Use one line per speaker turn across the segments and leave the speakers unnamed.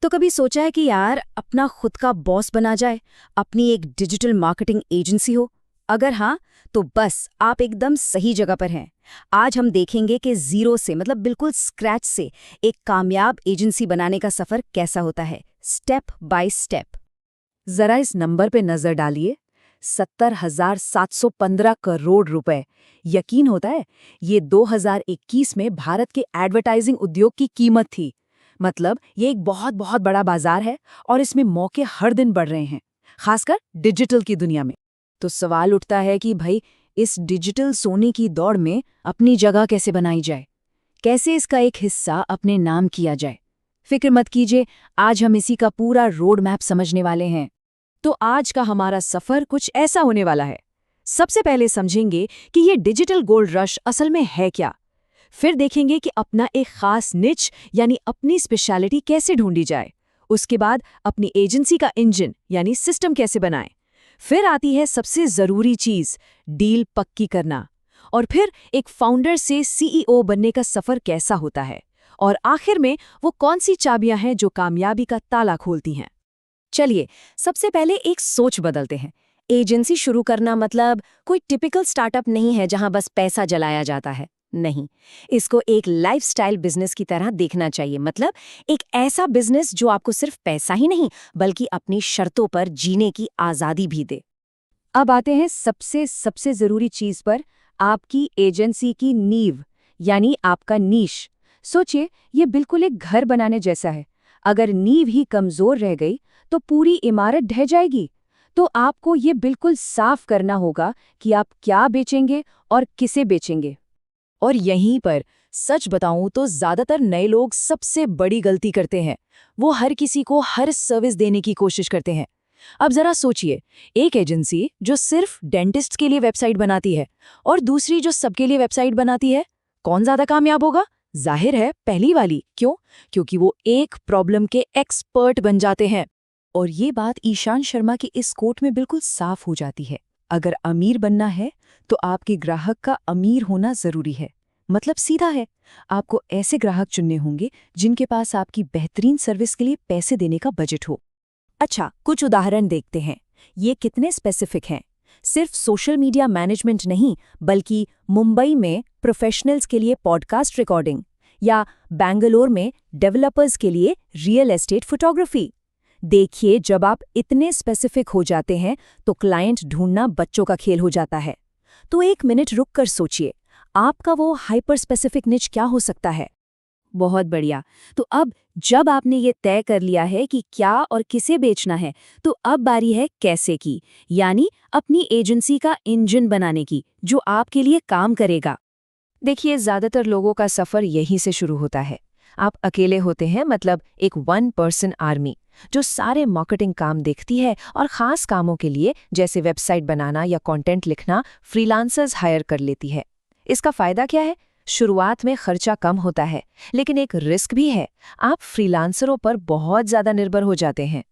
तो कभी सोचा है कि यार अपना खुद का बॉस बना जाए, अपनी एक डिजिटल मार्केटिंग एजेंसी हो? अगर हाँ, तो बस आप एकदम सही जगह पर हैं। आज हम देखेंगे कि जीरो से मतलब बिल्कुल स्क्रैच से एक कामयाब एजेंसी बनाने का सफर कैसा होता है, स्टेप बाय स्टेप।
जरा इस नंबर पे नजर डालिए। 70,715 करोड़ रुपए। यकीन होता है, ये 2021 में भारत के एडवर्टाइजिंग उद्योग की कीमत थी। मतलब ये एक बहुत बहुत बड़ा बाजार है और इसमें मौके हर दिन बढ़ रहे हैं, खासकर डिजिटल की दुनिया में।
तो सवाल उठता है कि भाई, इस डिजिटल सोने की दौड़ में अपनी जगह कैसे बनाई जाए, कैसे इसका एक हिस्सा अपने नाम किया जाए। फिक्र मत कीजिए, आज हम इसी का पूरा रोड मैप समझने वाले हैं। तो आज का हमारा सफर कुछ ऐसा होने वाला है। सबसे पहले समझेंगे कि ये डिजिटल गोल्ड रश असल में है क्या। फिर देखेंगे कि अपना एक खास निच यानी अपनी स्पेशलिटी कैसे ढूंढी जाए। उसके बाद अपनी एजेंसी का इंजन यानी सिस्टम कैसे बनाएं। फिर आती है सबसे जरूरी चीज, डील पक्की करना। और फिर एक फाउंडर से सीईओ बनने का सफर कैसा होता है। और आखिर में वो कौन सी चाबियां हैं जो कामयाबी का ताला खोलती हैं। चलिए, सबसे पहले एक सोच बदलते हैं। एजेंसी शुरू करना मतलब कोई टिपिकल स्टार्टअप नहीं है जहां बस पैसा जलाया जाता है। नहीं, इसको एक लाइफस्टाइल बिजनेस की तरह देखना चाहिए। मतलब एक ऐसा बिजनेस जो आपको सिर्फ पैसा ही नहीं बल्कि अपनी शर्तों पर जीने की आजादी भी दे। अब आते हैं सबसे जरूरी चीज पर, आपकी एजेंसी की नींव यानी आपका नीश। सोचिए, ये बिल्कुल एक घर बनाने जैसा है। अगर नींव ही कमजोर रह गई तो पूरी इमारत ढह जाएगी। तो आपको ये बिल्कुल साफ करना होगा कि आप क्या बेचेंगे और किसे बेचेंगे। और यहीं पर सच बताऊं तो ज्यादातर नए लोग सबसे बड़ी गलती करते हैं। वो हर किसी को हर सर्विस देने की कोशिश करते हैं। अब जरा सोचिए, एक एजेंसी जो सिर्फ डेंटिस्ट के लिए वेबसाइट बनाती है और दूसरी जो सबके लिए वेबसाइट बनाती है, कौन ज्यादा कामयाब होगा? जाहिर है पहली वाली। क्यों? क्योंकि वो एक प्रॉब्लम के एक्सपर्ट बन जाते हैं। और ये बात ईशान शर्मा की इस कोट में बिल्कुल साफ हो जाती है। अगर अमीर बनना है तो आपके ग्राहक का अमीर होना जरूरी है। मतलब सीधा है, आपको ऐसे ग्राहक चुनने होंगे जिनके पास आपकी बेहतरीन सर्विस के लिए पैसे देने का बजट हो। अच्छा, कुछ उदाहरण देखते हैं। ये कितने स्पेसिफिक हैं। सिर्फ सोशल मीडिया मैनेजमेंट नहीं, बल्कि मुंबई में प्रोफेशनल्स के लिए पॉडकास्ट रिकॉर्डिंग या बैंगलोर में डेवलपर्स के लिए रियल एस्टेट फोटोग्राफी। देखिए, जब आप इतने स्पेसिफिक हो जाते हैं तो क्लाइंट ढूंढना बच्चों का खेल हो जाता है। तो एक मिनट रुक कर सोचिए, आपका वो हाइपर स्पेसिफिक निच क्या हो सकता है। बहुत बढ़िया। तो अब जब आपने ये तय कर लिया है कि क्या और किसे बेचना है, तो अब बारी है कैसे की, यानी अपनी एजेंसी का इंजन बनाने की, जो आपके लिए काम करेगा। देखिए, ज्यादातर लोगों का सफर यहीं से शुरू होता है। आप अकेले होते हैं, मतलब एक 1 पर्सन आर्मी जो सारे मार्केटिंग काम देखती है और खास कामों के लिए जैसे वेबसाइट बनाना या कंटेंट लिखना फ्रीलांसर्स हायर कर लेती है। इसका फायदा क्या है? शुरुआत में खर्चा कम होता है, लेकिन एक रिस्क भी है। आप फ्रीलांसरों पर बहुत ज्यादा निर्भर हो जाते हैं।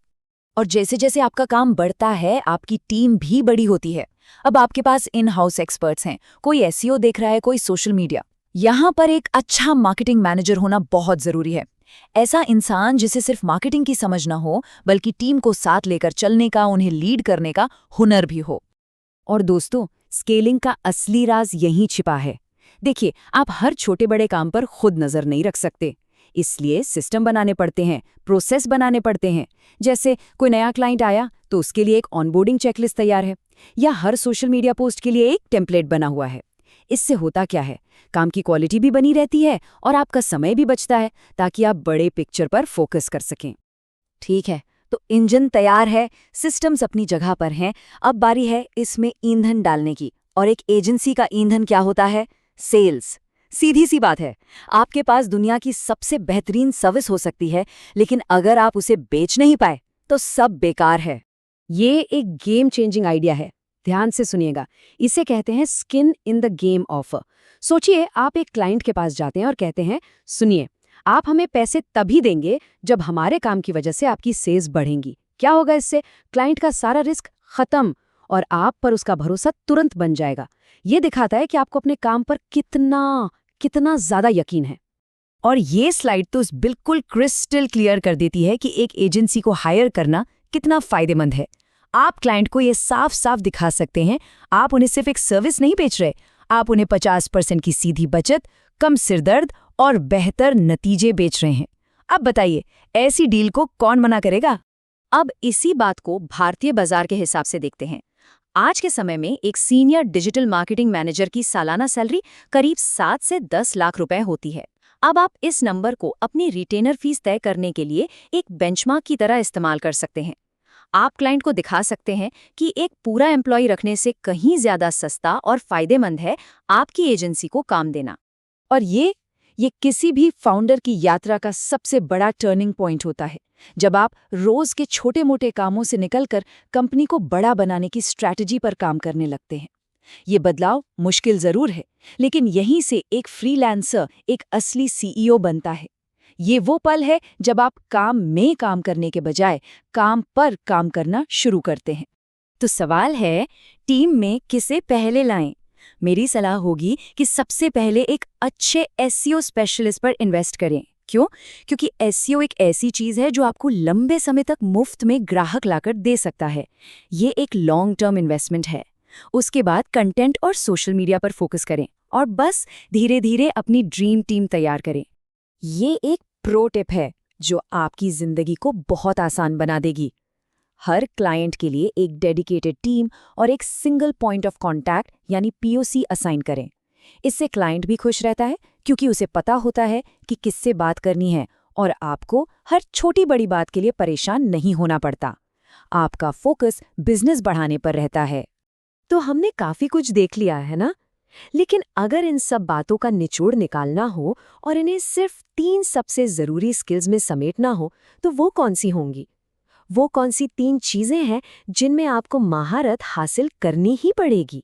और जैसे जैसे आपका काम बढ़ता है, आपकी टीम भी बड़ी होती है। अब आपके पास इन हाउस एक्सपर्ट्स हैं, कोई एसईओ देख रहा है, कोई सोशल मीडिया। यहाँ पर एक अच्छा मार्केटिंग मैनेजर होना बहुत जरूरी है। ऐसा इंसान जिसे सिर्फ मार्केटिंग की समझ ना हो, बल्कि टीम को साथ लेकर चलने का, उन्हें लीड करने का हुनर भी हो। और दोस्तों, स्केलिंग का असली राज यहीं छिपा है। देखिए, आप हर छोटे बड़े काम पर खुद नजर नहीं रख सकते, इसलिए सिस्टम बनाने पड़ते हैं, प्रोसेस बनाने पड़ते हैं। जैसे कोई नया क्लाइंट आया तो उसके लिए एक ऑनबोर्डिंग चेकलिस्ट तैयार है, या हर सोशल मीडिया पोस्ट के लिए एक टेम्पलेट बना हुआ है। इससे होता क्या है, काम की क्वालिटी भी बनी रहती है और आपका समय भी बचता है, ताकि आप बड़े पिक्चर पर फोकस कर सकें। ठीक है, तो इंजन तैयार है, सिस्टम्स अपनी जगह पर हैं। अब बारी है इसमें ईंधन डालने की। और एक एजेंसी का ईंधन क्या होता है? सेल्स। सीधी सी बात है, आपके पास दुनिया की सबसे बेहतरीन सर्विस हो सकती है, लेकिन अगर आप उसे बेच नहीं पाए तो सब बेकार है। ये एक गेम चेंजिंग आइडिया है, ध्यान से सुनिएगा। इसे कहते हैं skin in the game offer. सोचिए, आप एक क्लाइंट के पास जाते हैं और कहते हैं, सुनिए, आप हमें पैसे तभी देंगे जब हमारे काम की वजह से आपकी सेल्स बढ़ेंगी। क्या होगा इससे? क्लाइंट का सारा रिस्क खत्म और आप पर उसका भरोसा तुरंत बन जाएगा। ये दिखाता है कि आपको अपने काम पर कितना कितना ज्यादा यकीन है।
और ये स्लाइड तो बिल्कुल क्रिस्टल क्लियर कर देती है कि एक एजेंसी को हायर करना कितना फायदेमंद है। आप क्लाइंट को ये साफ साफ दिखा सकते हैं, आप उन्हें सिर्फ एक सर्विस नहीं बेच रहे, आप उन्हें 50% की सीधी बचत, कम सिरदर्द और बेहतर नतीजे बेच रहे हैं। अब बताइए, ऐसी डील को कौन मना करेगा?
अब इसी बात को भारतीय बाजार के हिसाब से देखते हैं। आज के समय में एक सीनियर डिजिटल मार्केटिंग मैनेजर की सालाना सैलरी करीब 7 से 10 लाख रुपए होती है। अब आप इस नंबर को अपनी रिटेनर फीस तय करने के लिए एक बेंचमार्क की तरह इस्तेमाल कर सकते हैं। आप क्लाइंट को दिखा सकते हैं कि एक पूरा एम्प्लॉय रखने से कहीं ज्यादा सस्ता और फायदेमंद है आपकी एजेंसी को काम देना।
और ये किसी भी फाउंडर की यात्रा का सबसे बड़ा टर्निंग पॉइंट होता है, जब आप रोज के छोटे-मोटे कामों से निकलकर कंपनी को बड़ा बनाने की स्ट्रैटेजी पर काम करने लगते हैं। ये बदलाव मुश्किल जरूर है, लेकिन यहीं से एक फ्रीलांसर एक असली सीईओ बनता है। ये वो पल है जब आप काम में काम करने के बजाय काम पर काम करना शुरू करते हैं।
तो सवाल है, टीम में किसे पहले लाएं? मेरी सलाह होगी कि सबसे पहले एक अच्छे एसईओ स्पेशलिस्ट पर इन्वेस्ट करें। क्यों? क्योंकि एसईओ एक ऐसी चीज है जो आपको लंबे समय तक मुफ्त में ग्राहक लाकर दे सकता है। ये एक लॉन्ग टर्म इन्वेस्टमेंट है। उसके बाद कंटेंट और सोशल मीडिया पर फोकस करें और बस धीरे धीरे अपनी ड्रीम टीम तैयार करें।
ये एक प्रो टिप है जो आपकी जिंदगी को बहुत आसान बना देगी। हर क्लाइंट के लिए एक डेडिकेटेड टीम और एक सिंगल पॉइंट ऑफ कांटेक्ट यानी पीओसी असाइन करें। इससे क्लाइंट भी खुश रहता है क्योंकि उसे पता होता है कि किससे बात करनी है और आपको हर छोटी बड़ी बात के लिए परेशान नहीं होना पड़ता। आपका फोकस बिजनेस बढ़ाने पर रहता है। तो हमने काफी कुछ देख लिया है ना? लेकिन अगर इन सब बातों का निचोड़ निकालना हो और इन्हें सिर्फ 3 सबसे जरूरी स्किल्स में समेटना हो, तो वो कौन सी होंगी? वो कौन सी 3 चीजें हैं जिनमें आपको महारत हासिल करनी ही पड़ेगी?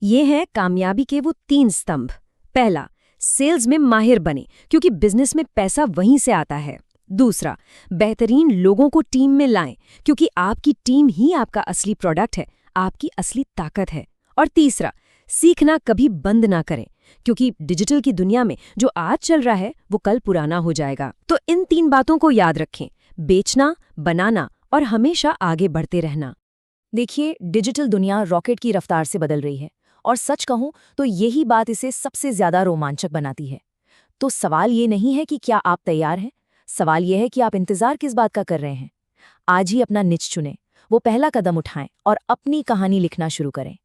ये हैं कामयाबी के वो 3 स्तंभ। पहला, सेल्स में माहिर बने क्योंकि बिजनेस में पैसा वहीं से आता है। दूसरा, बेहतरीन लोगों को टीम में लाएं क्योंकि आपकी टीम ही आपका असली प्रोडक्ट है, आपकी असली ताकत है। और तीसरा, सीखना कभी बंद ना करें क्योंकि डिजिटल की दुनिया में जो आज चल रहा है वो कल पुराना हो जाएगा। तो इन 3 बातों को याद रखें, बेचना, बनाना और हमेशा आगे बढ़ते रहना। देखिए, डिजिटल दुनिया रॉकेट की रफ्तार से बदल रही है और सच कहूं तो यही बात इसे सबसे ज्यादा रोमांचक बनाती है। तो सवाल ये नहीं है कि क्या आप तैयार हैं, सवाल ये है कि आप इंतजार किस बात का कर रहे हैं। आज ही अपना निच चुनें, वो पहला कदम उठाएं और अपनी कहानी लिखना शुरू करें।